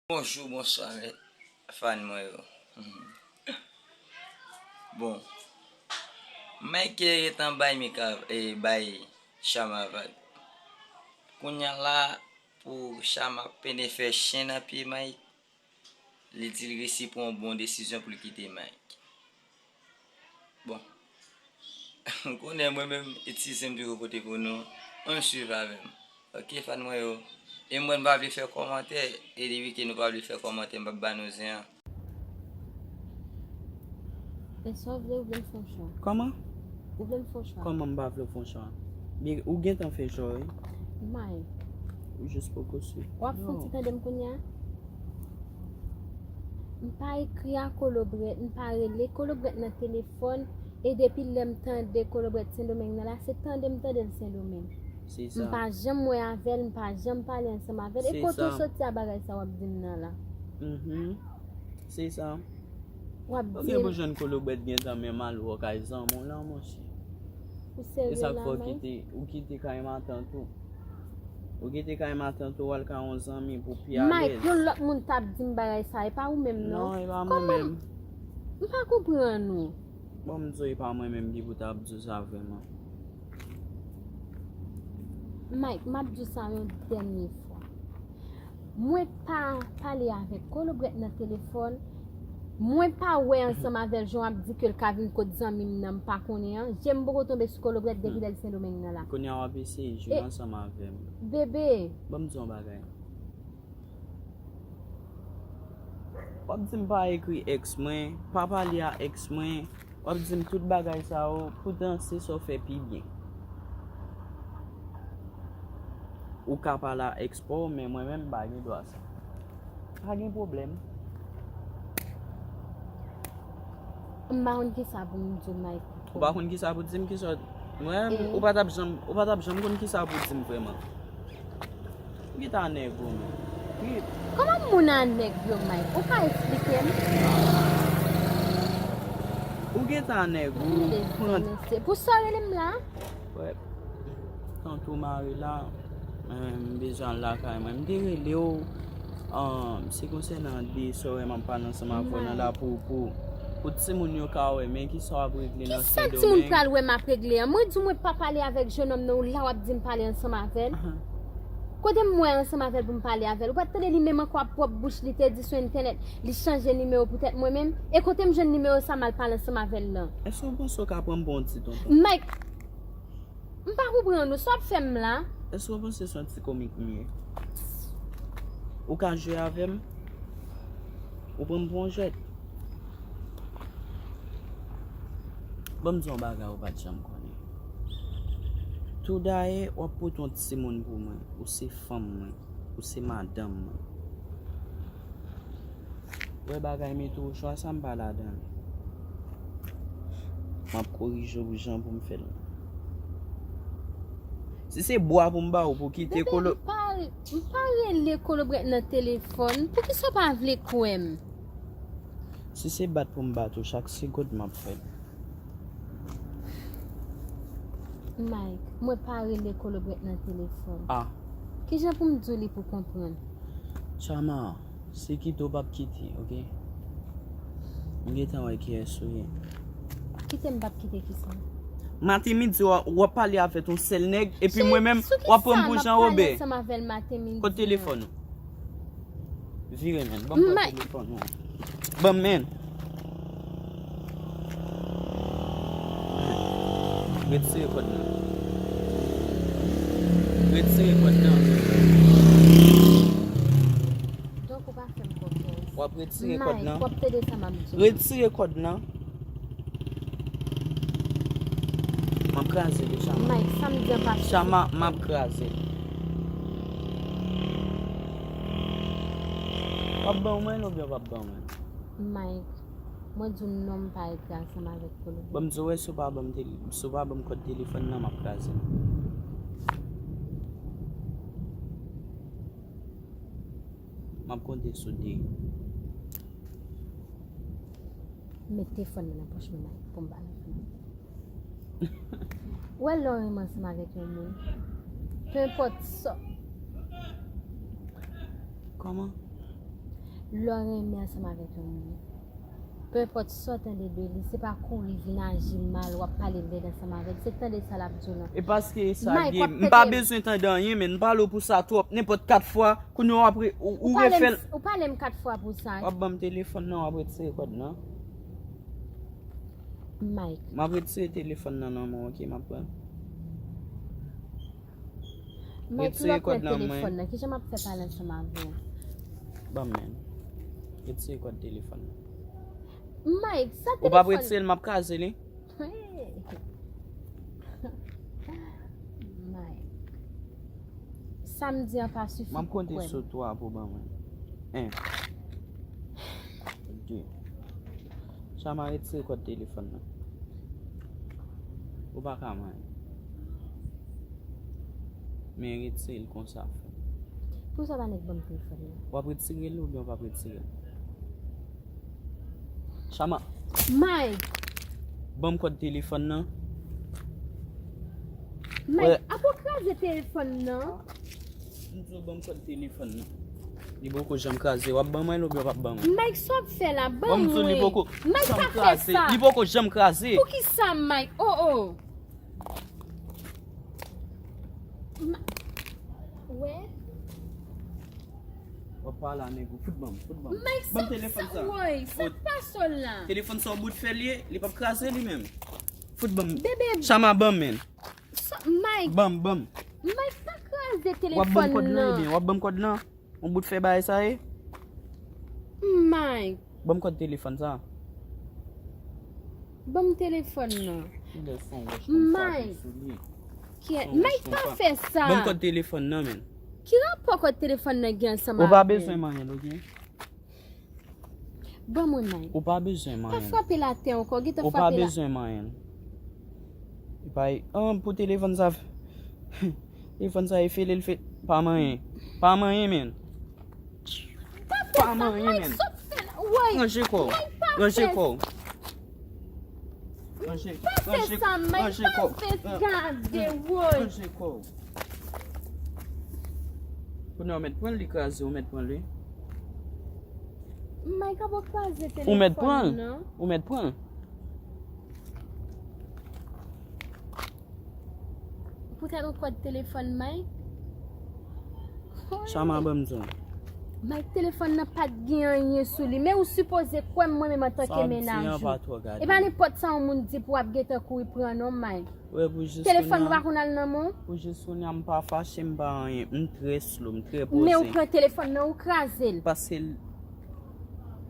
Bonjour, bonsoir, fan moi yo. Bon, Mike est en bail mika et bail chama vague. Kounya la pour chama peine faire chien à pied Mike. Les il réussi pour une bonne décision pour quitter Mike. Bon, on est moi-même utiliser de côté pour nous. On suit avec. Ok, fan moi yo. Et moi, je vais vous faire commentaire. Et les week-ends, nous va vous faire commentaire. Je vais nous dire. Pessoal, vle ou vle fon chan? Comment? Ou vle fon chan? Comment m'a vle fon chan? Bien, ou gen t'en fait joy? May, Juste pour que wap fon ti tande m konya? M pa ekri a kolobret, m pa rele kolobret nan telefon, e depi lem tande kolobret Saint-Domingue nan la, se tande m tande l Saint-Domingue. C'est M pa ça. jem mwe avel, m pa jem pale ansam avel, e C'est koto ça. soti a bagay sa wap din nan la. C'est ça. Wap Ok, din, pour jeune kolobet gen tan men mal ou kay zan mon lan mon chi. ou C'est serye ça la faut may? quitter quand même attend tout. Ou quitter quand même attend tout wal ka 11 ans mi pour pi à May, l'aise. yon lot moun tap din bagay sa, e pa ou menm Non, non? e pa moi même. M pa koupren nou. Bon m'zo e pa moi même qui pour t'a dit ça vraiment. Mike, map di sa yon denye fwa. Mwen pa pale avek kolobret nan telefon, mwen pa we ansam avek joun ap di ke l kavin kote zanmim nan pa konen. Jem boko tombe su kolobret depi del Saint-Domingue nan la. Konya wap ese jou ensemble avec. Bebe, Bon m'zo bagay. Wap di m pa ekri ex mwen, pa pale a ex mwen, wap di m tout bagay sa ou, pou danse so fe pi bien. Ou ka pale a ex po, men mwen men bagay do a sa. Pa gen problem. mba yon ki sa pou mdou Mike. Ou pa kon ki sa pou di m ki so, mwen, ou pa tap jom kon ki sa pou di m vreman. Ou ki ta neg ou men. Koman moun an nek yo Mike? Ou ka explike m? Ou ki ta neg ou. Pou sore lem la? Ouais. Quand tout mari là, besoin là quand même. Dire Léo, c'est concernant des soeurs m'en parle ensemble avant là pour ti moun yo ka wè men ki so ap regle Ki nan sa ti moun Saint-Domingue. pral wè map regle? Mwen di mwen pa pale avek jenom nou la wap di m pale ansam avel. Kote mwen ansam avel pou m pale avel. Ou pa tade li menman kwa pop bouche li te di sou internet, li chanje nimeo peut-être mwen men. E kote m jen nimeo sa mal pale ansam avel lan. Est-ce qu'on pense ka prend bon ti tonton? Mike, m pa koupren nou, so ap fem la. Est-ce qu'on pense son ti komik miye? Ou ka jwe avem? Ou prend bon jet? Bon zon baga ou pa jam konen. Tout daye, wap pou ton ti moun pou mwen, ou se fam mwen, ou se madame mwen. Wè bagay mi tou, chwa sa mba la dan. Map korije ou jan pou m fè lan. Si se boa pou mba ou pou kite kolo... M pa rele kolobret nan telefon, pou ki so pa vle kouem? Si se bat pou mba tou, chak sigod map fè. Mike, mwen pa rele kolobret nan telefon. Ah, Ki jan pou m djou li pou kompren? chama, se kito bab kiti, ok? Mge tan wè ki esouye. Kite m bab kite ki sa? Mati midi wap pale avè ton sel neg, epi mwen men wap pon pou jan obe. Ko telefon nou. Vire men, bam pa telefon nou. Bam men. Retire kod nan. Retire kod nan. Donk ou pa fem kopos. Wap retire kod nan. Mike, wap tede sa mamdou. Retire kod nan. Map krasè de chama. Mike, sa mi dyan pa. Chama, map krasè. Wap ban mwen ou bien wap ban mwen? Mike, mwen djou nom pa ete ansama vek kolobret. Bam zowe sou pa bam kod telefon nan map krasè. Map konte sou de. Met telefon nan poch mwen Mike, pou mba la fwen. Ou el lor yon ansama vek yon moun? Peu import so. Koman? L'aurait aimé ensemble avec lui. Peu importe sortant des deux, c'est pas qu'on lui vient agir mal ou parler de ensemble avec. C'est tant de ça la besoin. Et parce que ça Mike, dit, quoi, pas peut-être- besoin d'entendre rien, mais nous parlons pour ça trop, n'importe 4 fois, qu'on nous après, ou refait. Ou parle 4 fois pour ça. Ou bon téléphone non, après c'est quoi non? Mike. Ma après c'est téléphone non, non, ok, ma prend. Mike, c'est l'autre quoi dans téléphone là, qui je m'a fait parler ensemble avec. Bon man. Et c'est quoi téléphone? Mike, ça Ou pas téléphone. après c'est m'a casé li? Mike. Samedi a pas suffi. M'a compter sur toi pour bon man. 1 2. Ça m'a c'est quoi téléphone là? Ou pas quand même. Mais c'est comme ça. Pour ça va nek bon téléphone. Ou après tirer ou bien pas après tirer. Chama, Mike, bon code téléphone non? Mike, Ouais. a pour craser téléphone non? Nous bon code téléphone non. Li beaucoup j'aime caser, ou ban moi ou bien pas ban moi? Mike, soit fait là, bon. Bon m'sou li beaucoup Mike, j'aime pas fait caser. ça. Li beaucoup j'aime caser. Pour qui ça, Mike? Oh. Ouais. On parle à négo, football. Mike, Bon ça, téléphone ça. ouais, ça Oh. pas ça là. Téléphone son bout de fer lié, li pas caser lui même. Football. Bébé, Chama bon men. Mike, Bam. Mike, pas craser Ou bon code téléphone nan non. bien, ou bon code nan. On bout de fer bail ça eh. Mike, Bon code téléphone ça. bon téléphone non. Le son, wesh, Mike. Mike, pas fait ça. Bon code téléphone non men. Qui rapport au téléphone nan gen ensemble? Ou pas besoin man, OK? Bon mon Mike. Ou pas besoin Pas man. frapper la tête encore, qui t'a Ou pas frappé la. besoin man. Et pas pour téléphone ça. Téléphone ça il fait le fait pas man. Pas man men. Pas man men. Ouais. Range quoi? Range quoi? Pas fait ça, Mike. Pas fait garder, ouais. Range quoi? Pour nous mettre point l'écraser, ou mettre point lui. Mike, a pas craser téléphone. Ou mettre point. non? Ou mettre point. Peut-être un code téléphone, Mike. Ça m'a bon ça. Mike, téléphone n'a pas de rien sur lui. Mais ou supposez quoi, moi-même en tant que ménage? pas trop regarder. Et bien, n'importe ça, on me dit pour abgeter un coup, il prend un homme, Mike. Ouais, pour juste Téléphone, va qu'on a le nom? pour juste on n'aime pas fâché m'pa rien, très slow, très posé. Mais ou prend téléphone, non, ou craser. Parce qu'il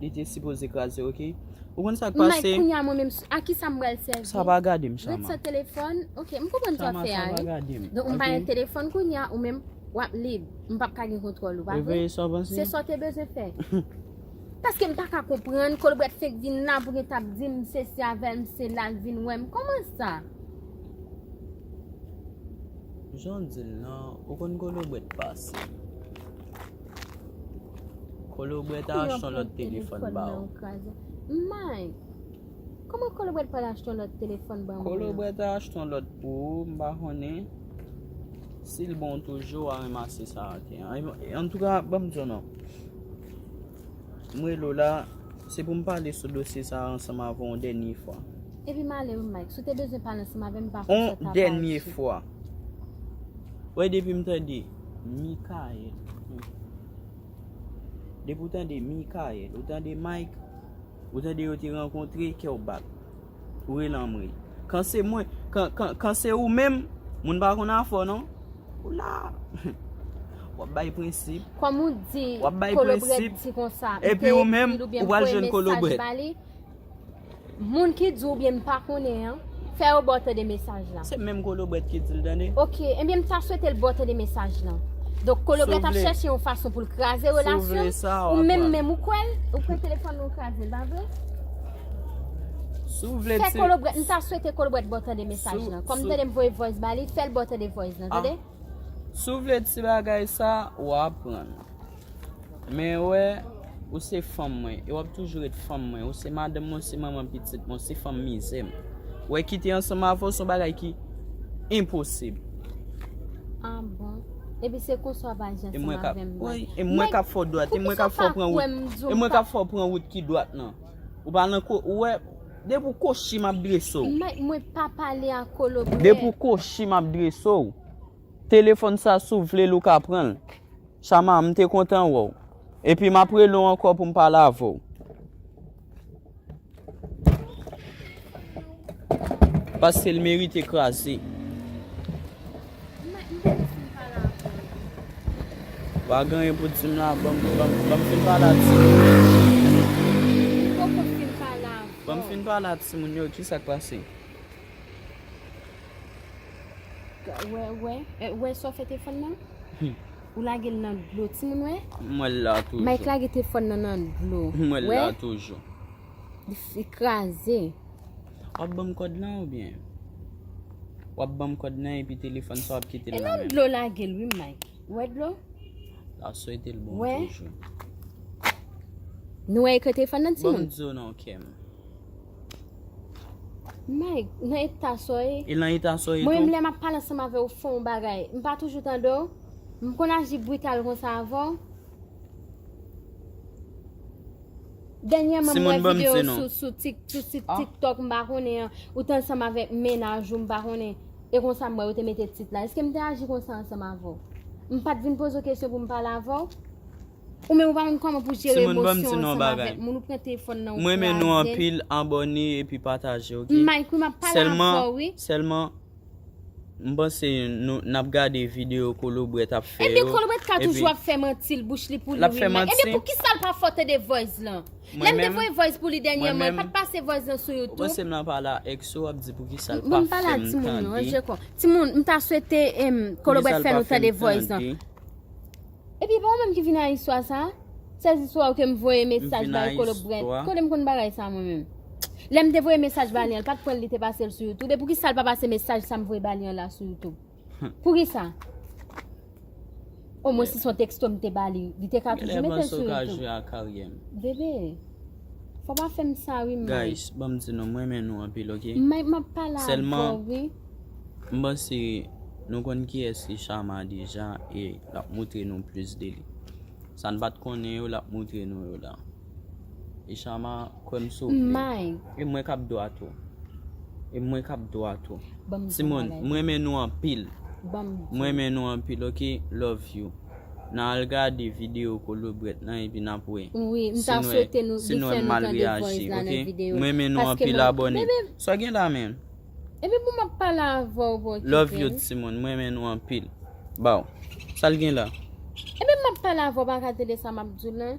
était supposé craser, OK? Ou quand ça Mike, passe, kounya moi-même, à qui ça me va le servir? ça va garder Rete m'chama. sa téléphone, ok, m kompon Ça to fè va a. garder. Donc m pa yon téléphone kounya ou même wap libre, m pa ka gen kontrol ou pa Et vre? puis ça va C'est ça te besoin faire. Parce que m pa ka comprendre que le bret fèk vin nan pour gen tap di m se si avèl m se lal vin wèm. Comment ça? J'en dis là, ou kon kolobet passe. Kolobet acheter l'autre téléphone ba. Mike, comment kolobet pa l'acheter l'autre téléphone ba? Kolobet acheter l'autre pour m'ba connait. S'il bon toujours à ramasser ça. En tout cas, bon non. Moi là, c'est pour me parler sur le dossier ça ensemble avant une dernière fois. Et puis malé Mike, si tu as besoin de parler ensemble avec moi, Une dernière fois. Ouais, depuis me dit Mikael. Depuis autant de Mikael, autant de Mike, autant de yo te rencontré qui au bac. Ou l'amri. Quand c'est moi, quand c'est ou même, moun ba kon afo non? Ou là. Ou bay principe. Comme on dit, Ou bay kolobret principe. dit comme ça. Et puis ou même, ou va jeune kolobret. Moun ki di ou bien pas connaît, hein, fait au botte des messages là. C'est même kolobret qui dit le dernier. OK, et bien m'ta souhaité le botte des messages là. Donc kolobret a S'il vous plaît. cherché une façon pour le craser S'il vous plaît, relation. ça, Ou on même va ou quoi, ou prend téléphone ou craser, pas vrai? S'ouvre Fait kolobret, m'ta souhaité kolobret botte des messages là. Comme Sou- de dem voice bali, fait le botte des voice là, entendez? S'ouvre ti bagay ça ou apprendre. Mais ouais, ou c'est femme moi, et ou toujours être femme moi, ou c'est madame moi, c'est maman petite moi, c'est femme misère. Ouais quitter ensemble avant son bagay qui impossible. Ah bon. Et puis c'est qu'on soit pas Et ensemble moi avec moi. oui, et moi ka fort droite, et moi ka fort prendre route. Et moi ka fort prendre route qui droite non. Ou pas nan ko ouais, de pour cocher m'a dresso. Moi pas parler à collaborer. De pour cocher m'a dresso. Téléphone ça souffle ou ka prendre. Chama m'te content ou. Et puis m'a prélon encore pour me parler avec. Parce que le mérite écrasé. Pas gagner pour dire là, bon fin pas là. Bon fin pas là, mon yo, qui ça passé? Ouais, ça fait téléphone là? Ou la gueule dans l'eau, tu m'en ouais? Moi là toujours. Mike la gueule téléphone dans l'eau. Moi là toujours. Écrasé. Ou bon code là ou bien? Ou bon code là et puis téléphone ça va quitter là. là. Et l'eau la gueule, oui Mike. Ouais de l'eau? La souhaité le bon toujours. Nous que téléphone dans Bon Dieu non kem. Mike, non état soye. Il nan état soye. Moi me m'a parler ensemble avec au fond bagay. M'pas toujours tando. M'kon agit brutal comme ça avant. Dernièrement moi vidéo sur TikTok m'pa connait autant ensemble avec ménage ou m'pa connait et comme ça moi te mettre titre là. Est-ce que m'te agit comme ça ensemble avant? M'pas venir poser question pour me parler avant. Ou même pas comment pour gérer émotion ensemble avec mon prend téléphone nan. Moi mais nous en pile abonner et puis partager, OK? Mike m'a parlé avant oui. Seulement m'pense nous n'a regarder vidéo collaborer t'a fait. Et bien collaborer ka toujours fait mentir bouche li pour lui. Et bien pour qui ça pas faute de voice là? L'aime de voice pour lui dernièrement, pas passer voice sur YouTube. Moi c'est m'en parler exo a dit pour qui ça pas fait. Mon je crois. Timon, m'ta souhaité collaborer faire nous de voice là. Et puis pas même qui vient à histoire ça. C'est histoire que me voyer message par collaborer. Quand me kon bagay ça moi même. L'aime te voyer message balien, pas de prendre li te passer sur YouTube. Et pour qui ça pas passer message ça me voyer balien là sur YouTube. Pour qui ça? Au moins si son texto me te bali, il te ka toujours mettre sur YouTube. Bébé. Faut pas faire ça oui mais. Guys, bon dis non moi mais nous en pile, OK? M'a pas là. Seulement moi c'est nous connaissons qui est Chama déjà et la montrer nous plus de lui. Ça ne va pas connaître la montrer nous là. Et Chama comme ça. Et moi cap droit tout. Et moi cap droit tout. Simon, moi mais nous en pile. Moi mais nous en pile, OK? Love you. N'a regarder vidéo collaborer là et puis n'a pour. Oui, m'ta souhaité nous faire mal réagir, OK? Moi mais nous en pile abonné. Sois bien là même. Et puis pour m'a parler avant. Love you Simon, moi mais nous en pile. Bon. Ça le gain là. Et puis m'a parler avant pas regarder ça m'a dit là.